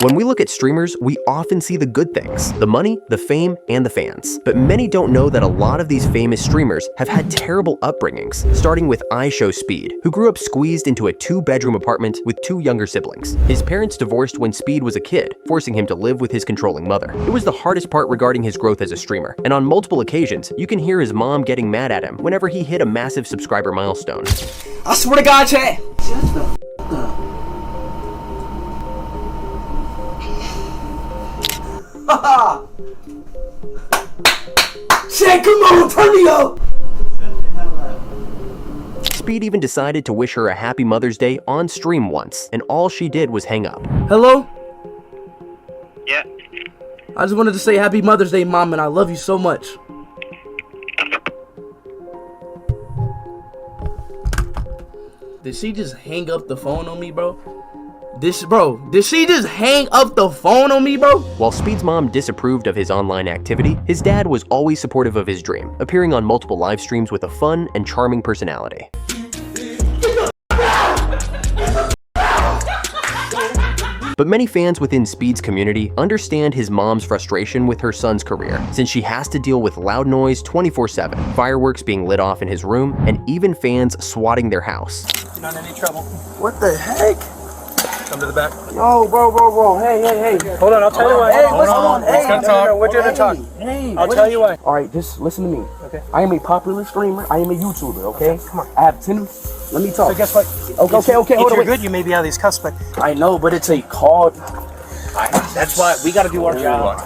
When we look at streamers, we often see the good things, the money, the fame, and the fans. But many don't know that a lot of these famous streamers have had terrible upbringings, starting with Speed, who grew up squeezed into a 2-bedroom apartment with 2 younger siblings. His parents divorced when Speed was a kid, forcing him to live with his controlling mother. It was the hardest part regarding his growth as a streamer, and on multiple occasions, you can hear his mom getting mad at him whenever he hit a massive subscriber milestone. I swear to God, Chad! Shut the f up. Shit, come on, turn me up! Speed even decided to wish her a happy Mother's Day on stream once, and all she did was hang up. Hello? Yeah. I just wanted to say happy Mother's Day, Mom, and I love you so much. Did she just hang up the phone on me, bro? Did she just hang up the phone on me, bro? While Speed's mom disapproved of his online activity, his dad was always supportive of his dream, appearing on multiple live streams with a fun and charming personality. But many fans within Speed's community understand his mom's frustration with her son's career, since she has to deal with loud noise 24/7, fireworks being lit off in his room, and even fans swatting their house. Not in any trouble. What the heck? Come to the back. Yo, bro. Hey. Hold on, I'll tell you why. Hey, Hold on. Hey, Let's go talk. We're gonna talk. Hey, I'll tell you why. All right, just listen to me. Okay. I am a popular streamer. I am a YouTuber, okay? Come on. I have 10... Let me talk. So guess what? Okay, If hold on. you're good, you may be out of these cuffs, but I know, but it's a call. that's why we gotta do our job.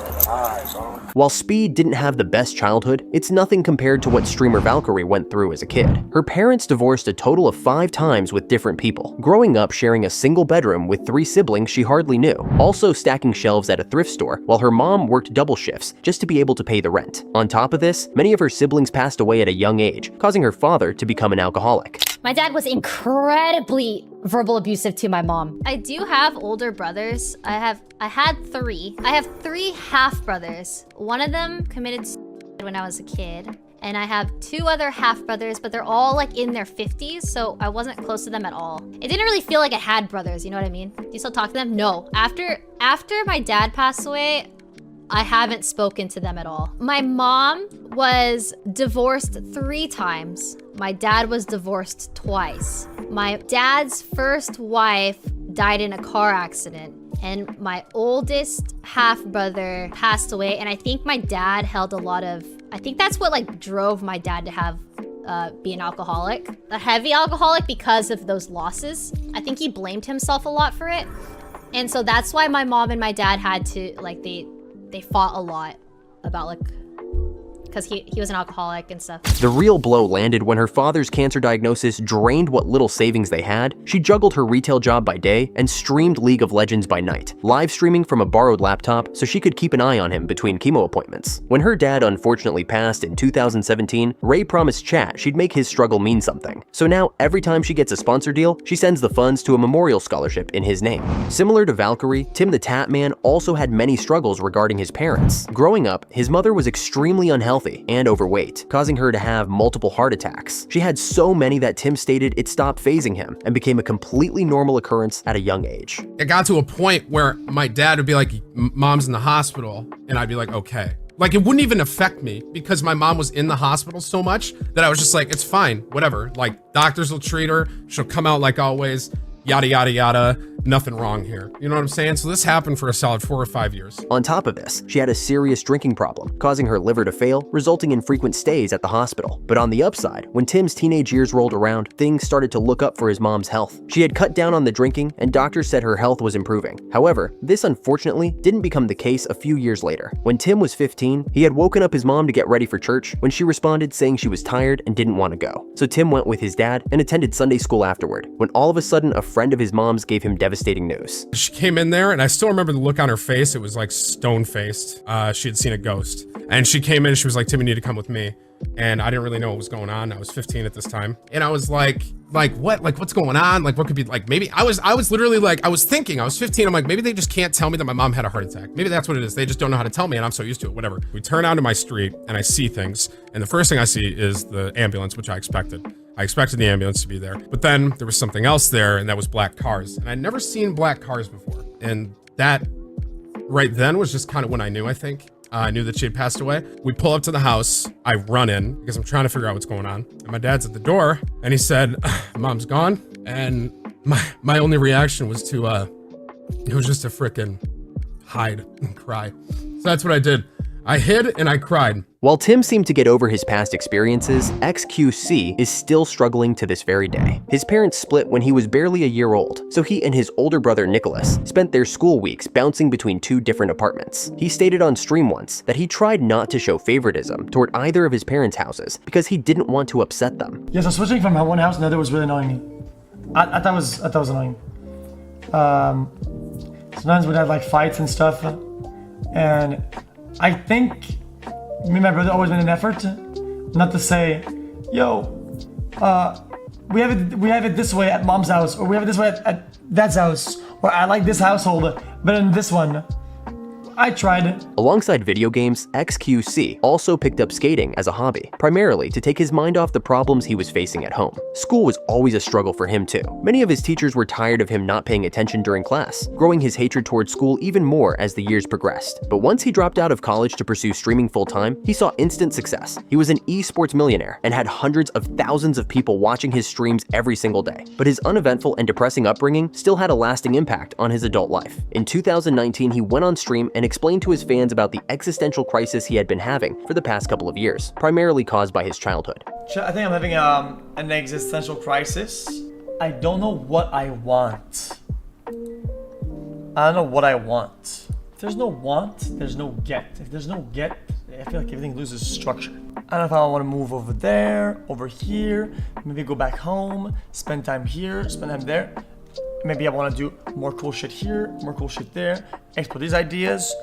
While Speed didn't have the best childhood, it's nothing compared to what streamer Valkyrie went through as a kid. Her parents divorced a total of 5 times with different people, growing up sharing a single bedroom with 3 siblings she hardly knew, also stacking shelves at a thrift store while her mom worked double shifts just to be able to pay the rent. On top of this, many of her siblings passed away at a young age, causing her father to become an alcoholic. My dad was incredibly verbal abusive to my mom. I do have older brothers. I had 3. I have 3 half brothers. One of them committed suicide when I was a kid. And I have 2 other half brothers, but they're all like in their 50s, so I wasn't close to them at all. It didn't really feel like I had brothers, you know what I mean? Do you still talk to them? No. After my dad passed away, I haven't spoken to them at all. My mom was divorced 3 times. My dad was divorced twice. My dad's first wife died in a car accident, and my oldest half brother passed away, and I think my dad held a lot of, I think that's what like drove my dad to have be an alcoholic, a heavy alcoholic, because of those losses. I think he blamed himself a lot for it. And so that's why my mom and my dad had to like, they fought a lot about like, because he was an alcoholic and stuff. The real blow landed when her father's cancer diagnosis drained what little savings they had. She juggled her retail job by day and streamed League of Legends by night, live streaming from a borrowed laptop so she could keep an eye on him between chemo appointments. When her dad unfortunately passed in 2017, Ray promised Chat she'd make his struggle mean something. So now every time she gets a sponsor deal, she sends the funds to a memorial scholarship in his name. Similar to Valkyrie, Tim the Tap Man also had many struggles regarding his parents. Growing up, his mother was extremely unhealthy and overweight, causing her to have multiple heart attacks. She had so many that Tim stated it stopped phasing him and became a completely normal occurrence at a young age. It got to a point where my dad would be like, Mom's in the hospital, and I'd be like, okay. Like, it wouldn't even affect me because my mom was in the hospital so much that I was just like, it's fine, whatever. Like, doctors will treat her, she'll come out like always, yada, yada, yada, nothing wrong here. You know what I'm saying? So this happened for a solid 4 or 5 years. On top of this, she had a serious drinking problem, causing her liver to fail, resulting in frequent stays at the hospital. But on the upside, when Tim's teenage years rolled around, things started to look up for his mom's health. She had cut down on the drinking, and doctors said her health was improving. However, this unfortunately didn't become the case a few years later. When Tim was 15, he had woken up his mom to get ready for church when she responded saying she was tired and didn't want to go. So Tim went with his dad and attended Sunday school afterward, when all of a sudden a friend of his mom's gave him devastating news. She came in there, and I still remember the look on her face. It was like stone-faced. She had seen a ghost. And she came in, and she was like, Tim, you need to come with me. And I didn't really know what was going on. I was 15 at this time. And I was like what? Like, what's going on? Like, what could be, like, maybe I was literally like, I was thinking, I was 15. I'm like, maybe they just can't tell me that my mom had a heart attack. Maybe that's what it is. They just don't know how to tell me, and I'm so used to it, whatever. We turn onto my street, and I see things. And the first thing I see is the ambulance, which I expected. I expected the ambulance to be there. But then there was something else there, and that was black cars. And I'd never seen black cars before. And that right then was just kind of when I knew, I think. I knew that she had passed away. We pull up to the house. I run in because I'm trying to figure out what's going on. And my dad's at the door and he said, Mom's gone. And my only reaction was to, it was just to frickin' hide and cry. So that's what I did. I hid and I cried. While Tim seemed to get over his past experiences, XQC is still struggling to this very day. His parents split when he was barely a year old, so he and his older brother Nicholas spent their school weeks bouncing between two different apartments. He stated on stream once that he tried not to show favoritism toward either of his parents' houses because he didn't want to upset them. Yeah, so switching from one house to another was really annoying me. I thought it was annoying. Sometimes we'd have like fights and stuff, and I think me and my brother always made an effort not to say, yo, we have it this way at mom's house, or we have it this way at dad's house, or I like this household better than this one. I tried. Alongside video games, XQC also picked up skating as a hobby, primarily to take his mind off the problems he was facing at home. School was always a struggle for him too. Many of his teachers were tired of him not paying attention during class, growing his hatred towards school even more as the years progressed. But once he dropped out of college to pursue streaming full-time, he saw instant success. He was an esports millionaire and had hundreds of thousands of people watching his streams every single day. But his uneventful and depressing upbringing still had a lasting impact on his adult life. In 2019, he went on stream and explained to his fans about the existential crisis he had been having for the past couple of years, primarily caused by his childhood. I think I'm having an existential crisis. I don't know what I want. I don't know what I want. If there's no want, there's no get. If there's no get, I feel like everything loses structure. I don't know if I want to move over there, over here, maybe go back home, spend time here, spend time there. Maybe I want to do more cool shit here, more cool shit there, explore these ideas.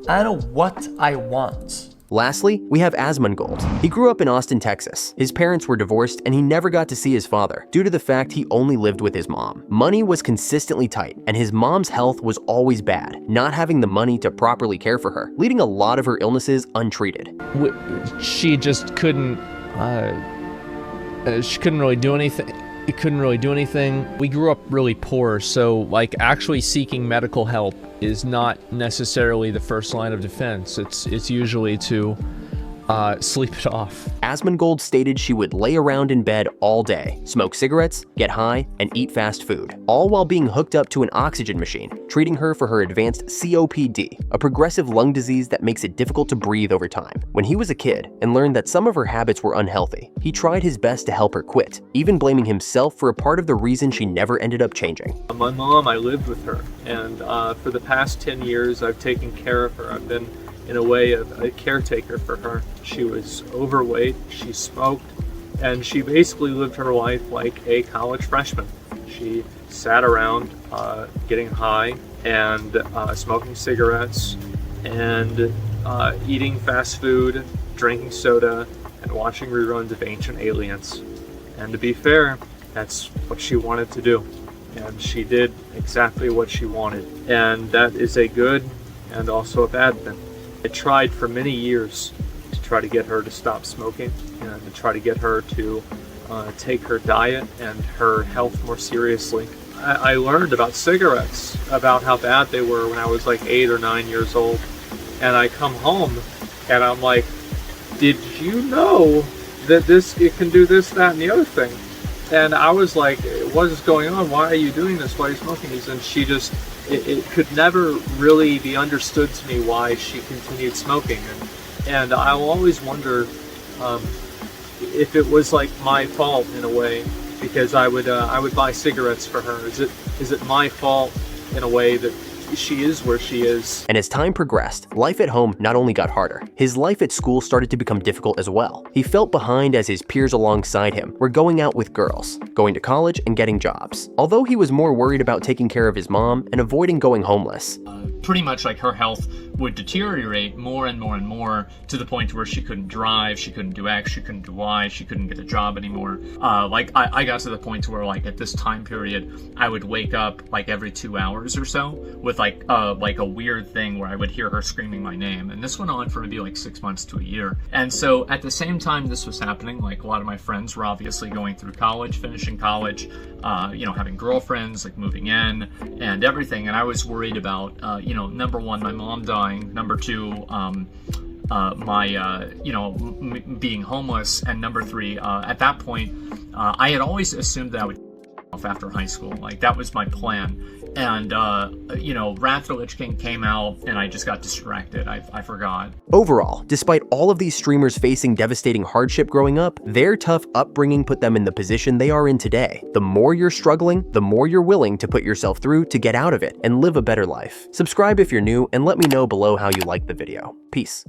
I don't know what I want. Lastly, we have Asmongold. He grew up in Austin, Texas. His parents were divorced and he never got to see his father due to the fact he only lived with his mom. Money was consistently tight and his mom's health was always bad, not having the money to properly care for her, leaving a lot of her illnesses untreated. She just couldn't really do anything. It couldn't really do anything. We grew up really poor, so like actually seeking medical help is not necessarily the first line of defense. It's usually to sleep it off. Asmongold stated she would lay around in bed all day, smoke cigarettes, get high, and eat fast food, all while being hooked up to an oxygen machine, treating her for her advanced COPD, a progressive lung disease that makes it difficult to breathe over time. When he was a kid and learned that some of her habits were unhealthy, he tried his best to help her quit, even blaming himself for a part of the reason she never ended up changing. My mom, I lived with her, and for the past 10 years I've taken care of her. I've been in a way of a caretaker for her. She was overweight, she smoked, and she basically lived her life like a college freshman. She sat around getting high and smoking cigarettes and eating fast food, drinking soda, and watching reruns of Ancient Aliens. And to be fair, that's what she wanted to do. And she did exactly what she wanted. And that is a good and also a bad thing. I tried for many years to try to get her to stop smoking and to try to get her to take her diet and her health more seriously. I learned about cigarettes, about how bad they were when I was like 8 or 9 years old. And I come home and I'm like, did you know that it can do this, that, and the other thing? And I was like, what is going on? Why are you doing this? Why are you smoking these? And she just, it could never really be understood to me why she continued smoking. And I'll always wonder if it was like my fault in a way, because I would buy cigarettes for her. Is it my fault in a way that she is where she is? And as time progressed, life at home not only got harder, his life at school started to become difficult as well. He felt behind as his peers alongside him were going out with girls, going to college, and getting jobs. Although he was more worried about taking care of his mom and avoiding going homeless. pretty much like her health would deteriorate more and more and more to the point where she couldn't drive, she couldn't do X, she couldn't do Y, she couldn't get a job anymore. Like I got to the point where like at this time period, I would wake up like every 2 hours or so with like a weird thing where I would hear her screaming my name. And this went on for maybe like 6 months to a year. And so at the same time this was happening, like a lot of my friends were obviously going through college, finishing college, you know, having girlfriends, like moving in and everything. And I was worried about, you know, number one, my mom dying, number two, my, you know, being homeless, and number three, at that point, I had always assumed that I would off after high school. Like that was my plan. And, you know, Wrath of the Lich King came out and I just got distracted. I forgot. Overall, despite all of these streamers facing devastating hardship growing up, their tough upbringing put them in the position they are in today. The more you're struggling, the more you're willing to put yourself through to get out of it and live a better life. Subscribe if you're new and let me know below how you liked the video. Peace.